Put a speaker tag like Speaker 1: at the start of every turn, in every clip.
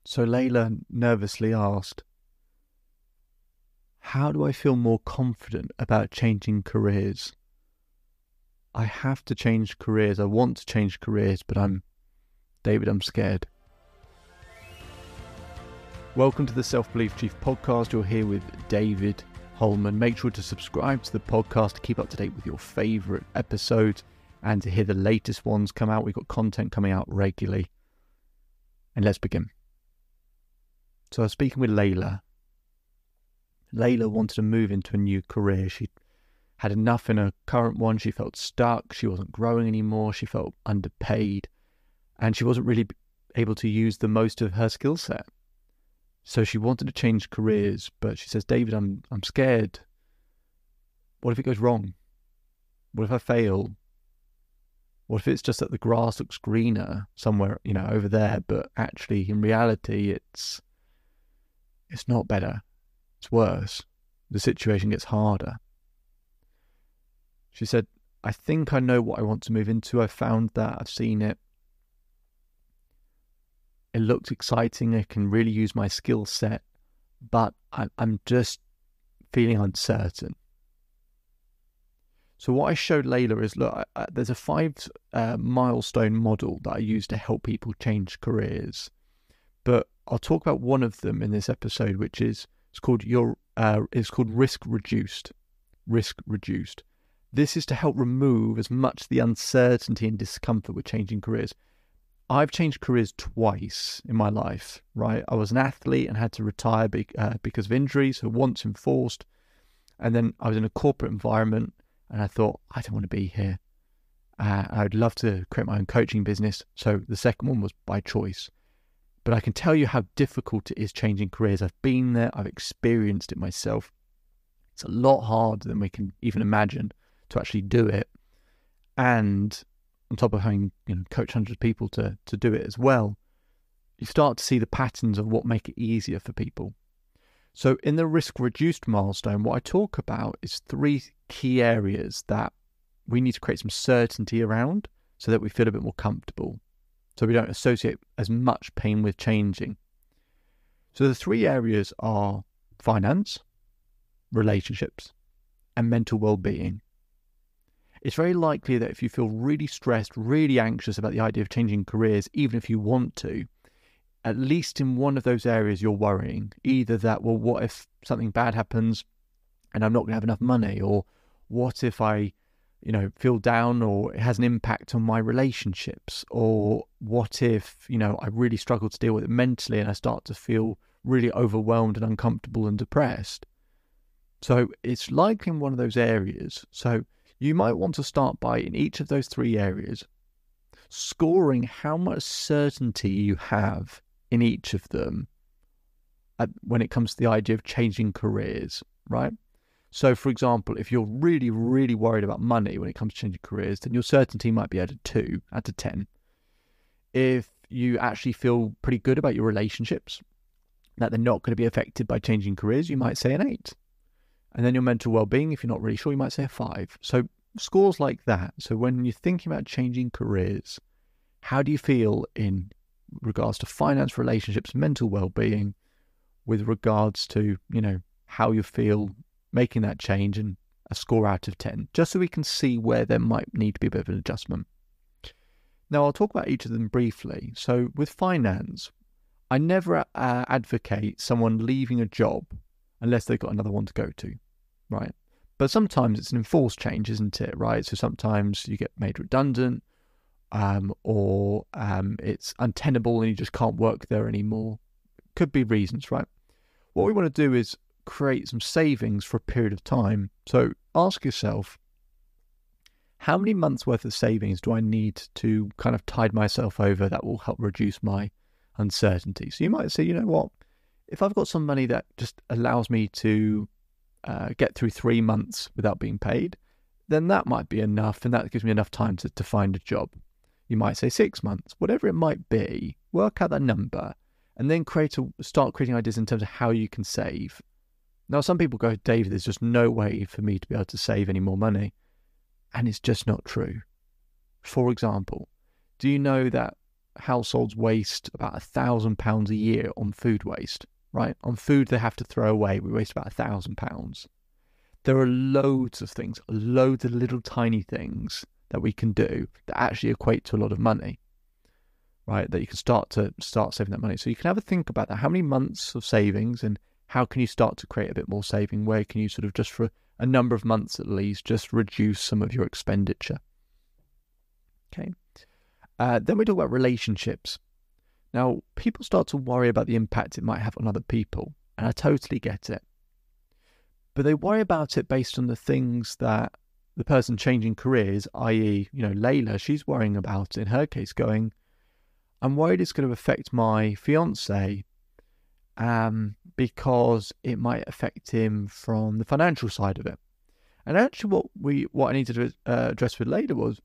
Speaker 1: So Layla nervously asked, how do I feel more confident about changing careers? I have to change careers. I want to change careers, but I'm scared. Welcome to the Self-Belief Chief podcast. You're here with David Holman. Make sure to subscribe to the podcast to keep up to date with your favourite episodes and to hear the latest ones come out. We've got content coming out regularly. And let's begin. So I was speaking with Layla. Layla wanted to move into a new career. She had enough in her current one. She felt stuck. She wasn't growing anymore. She felt underpaid. And she wasn't really able to use the most of her skill set. So she wanted to change careers, but she says, David, I'm scared. What if it goes wrong? What if I fail? What if it's just that the grass looks greener somewhere, over there, but actually in reality it's not better. It's worse. The situation gets harder. She said, I think I know what I want to move into. I found that. I've seen it. It looks exciting. I can really use my skill set, but I'm just feeling uncertain. So what I showed Layla is, look, there's a 5 milestone model that I use to help people change careers. But I'll talk about one of them in this episode, which is it's called risk reduced. Risk reduced. This is to help remove as much the uncertainty and discomfort with changing careers. I've changed careers twice in my life, right? I was an athlete and had to retire because of injuries, so once enforced. And then I was in a corporate environment and I thought, I don't want to be here. I'd love to create my own coaching business. So the second one was by choice. But I can tell you how difficult it is changing careers. I've been there. I've experienced it myself. It's a lot harder than we can even imagine to actually do it. And on top of having coach hundreds of people to do it as well, you start to see the patterns of what make it easier for people. So in the risk-reduced milestone, what I talk about is 3 key areas that we need to create some certainty around so that we feel a bit more comfortable, so we don't associate as much pain with changing. So the 3 areas are finance, relationships, and mental well-being. It's very likely that if you feel really stressed, really anxious about the idea of changing careers, even if you want to, at least in one of those areas you're worrying. Either that, well, what if something bad happens and I'm not going to have enough money? Or what if I, feel down or it has an impact on my relationships? Or what if, I really struggle to deal with it mentally and I start to feel really overwhelmed and uncomfortable and depressed? So it's likely in one of those areas. So you might want to start by, in each of those 3 areas, scoring how much certainty you have in each of them when it comes to the idea of changing careers, right? So, for example, if you're really, really worried about money when it comes to changing careers, then your certainty might be at a 2 out of 10. If you actually feel pretty good about your relationships, that they're not going to be affected by changing careers, you might say an 8. And then your mental well-being, if you're not really sure, you might say a 5. So scores like that. So when you're thinking about changing careers, how do you feel in regards to finance, relationships, mental well-being, with regards to, how you feel making that change, and a score out of 10, just so we can see where there might need to be a bit of an adjustment. Now, I'll talk about each of them briefly. So with finance, I never advocate someone leaving a job unless they've got another one to go to, right? But sometimes it's an enforced change, isn't it, right? So sometimes you get made redundant, or it's untenable and you just can't work there anymore. Could be reasons, right? What we want to do is create some savings for a period of time. So ask yourself, how many months worth of savings do I need to kind of tide myself over that will help reduce my uncertainty? So you might say, if I've got some money that just allows me to get through 3 months without being paid, then that might be enough, and that gives me enough time to find a job. You might say 6 months, whatever it might be. Work out that number, and then start creating ideas in terms of how you can save. Now, some people go, David, there's just no way for me to be able to save any more money, and it's just not true. For example, do you know that households waste about £1,000 a year on food waste, right? On food they have to throw away, we waste about £1,000. There are loads of things, loads of little tiny things that we can do that actually equate to a lot of money, right? That you can start saving that money. So you can have a think about that. How many months of savings, and how can you start to create a bit more saving? Where can you sort of, just for a number of months at least, just reduce some of your expenditure? Okay. Then we talk about relationships. Now, people start to worry about the impact it might have on other people, and I totally get it. But they worry about it based on the things that the person changing careers, i.e., Layla, she's worrying about, in her case, going, I'm worried it's going to affect my fiance because it might affect him from the financial side of it. And actually what I needed to address with Layla was,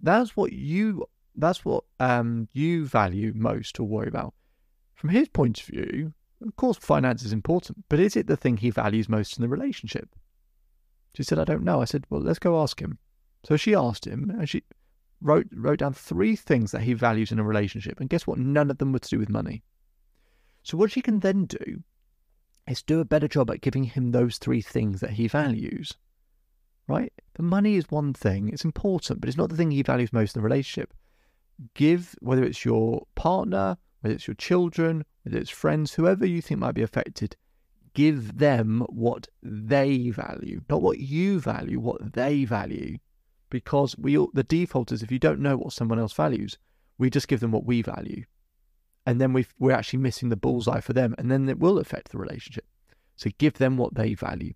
Speaker 1: that's what you value most or worry about. From his point of view, of course, finance is important, but is it the thing he values most in the relationship? She said, I don't know. I said, well, let's go ask him. So she asked him, and she wrote down 3 things that he values in a relationship. And guess what? None of them were to do with money. So what she can then do is do a better job at giving him those 3 things that he values, right? The money is one thing. It's important, but it's not the thing he values most in the relationship. Give, whether it's your partner, whether it's your children, whether it's friends, whoever you think might be affected, give them what they value, not what you value, what they value. Because the default is, if you don't know what someone else values, we just give them what we value. And then we're actually missing the bullseye for them, and then it will affect the relationship. So give them what they value.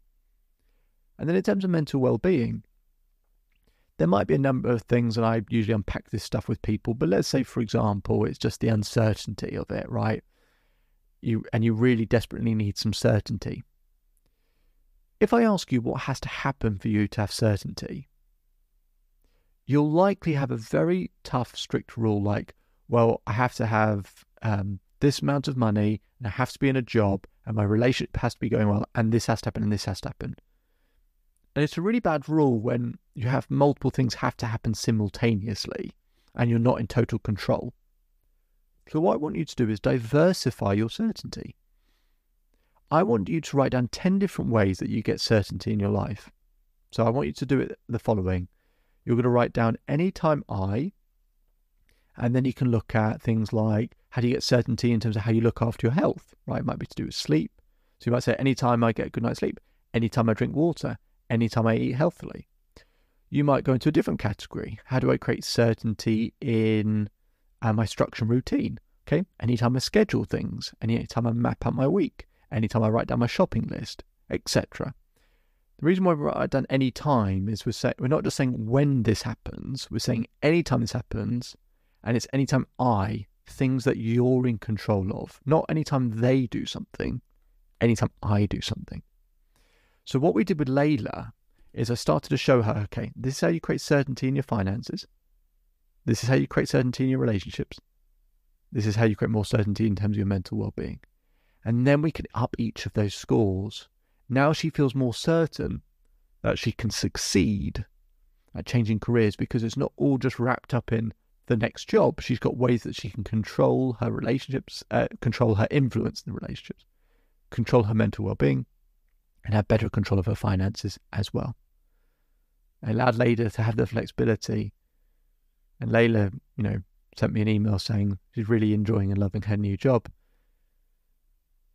Speaker 1: And then in terms of mental well-being, there might be a number of things, and I usually unpack this stuff with people, but let's say, for example, it's just the uncertainty of it, right? You really desperately need some certainty. If I ask you what has to happen for you to have certainty, you'll likely have a very tough, strict rule like, well, I have to have this amount of money, and I have to be in a job, and my relationship has to be going well, and this has to happen, and this has to happen. And it's a really bad rule when you have multiple things have to happen simultaneously, and you're not in total control. So what I want you to do is diversify your certainty. I want you to write down 10 different ways that you get certainty in your life. So I want you to do it the following. You're going to write down anytime I, and then you can look at things like, how do you get certainty in terms of how you look after your health, right? It might be to do with sleep. So you might say, anytime I get a good night's sleep, anytime I drink water, anytime I eat healthily. You might go into a different category. How do I create certainty in my structure and routine? Okay, anytime I schedule things, anytime I map out my week, anytime I write down my shopping list, etc. The reason why we write down any time is we're not just saying when this happens, we're saying anytime this happens, and it's anytime things that you're in control of, not anytime they do something, anytime I do something. So what we did with Layla is I started to show her, okay, this is how you create certainty in your finances. This is how you create certainty in your relationships. This is how you create more certainty in terms of your mental well-being. And then we can up each of those scores. Now she feels more certain that she can succeed at changing careers because it's not all just wrapped up in the next job. She's got ways that she can control her relationships, control her influence in the relationships, control her mental well-being, and have better control of her finances as well. I allowed Layla to have the flexibility. And Layla, sent me an email saying she's really enjoying and loving her new job.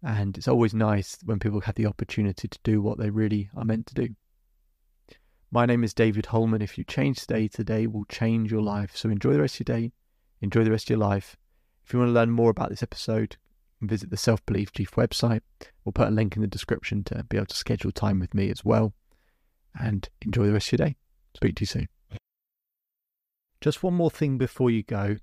Speaker 1: And it's always nice when people have the opportunity to do what they really are meant to do. My name is David Holman. If you change today will change your life. So enjoy the rest of your day. Enjoy the rest of your life. If you want to learn more about this episode, you can visit the Self-Belief Chief website. We'll put a link in the description to be able to schedule time with me as well. And enjoy the rest of your day. Speak to you soon. Just one more thing before you go.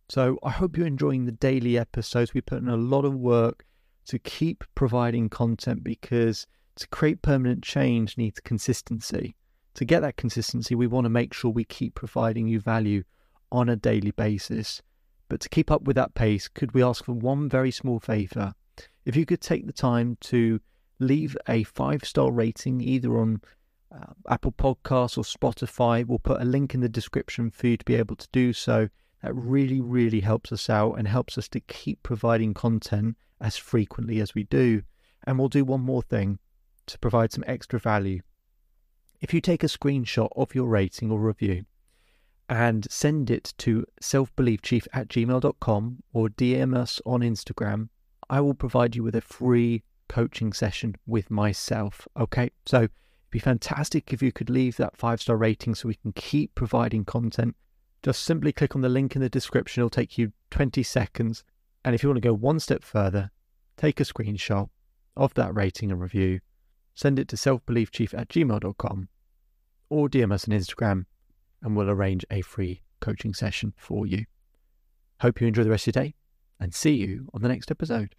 Speaker 1: So I hope you're enjoying the daily episodes. We put in a lot of work to keep providing content because to create permanent change needs consistency. To get that consistency, we want to make sure we keep providing you value on a daily basis. But to keep up with that pace, could we ask for one very small favour? If you could take the time to leave a 5-star rating either on Apple Podcasts or Spotify. We'll put a link in the description for you to be able to do so. That really, really helps us out and helps us to keep providing content as frequently as we do. And we'll do one more thing to provide some extra value. If you take a screenshot of your rating or review and send it to selfbeliefchief@gmail.com or DM us on Instagram, I will provide you with a free coaching session with myself. Okay, so it'd be fantastic if you could leave that 5-star rating so we can keep providing content. Just simply click on the link in the description. It'll take you 20 seconds. And if you want to go one step further, take a screenshot of that rating and review, send it to selfbeliefchief@gmail.com or DM us on Instagram, and we'll arrange a free coaching session for you. Hope you enjoy the rest of your day, and see you on the next episode.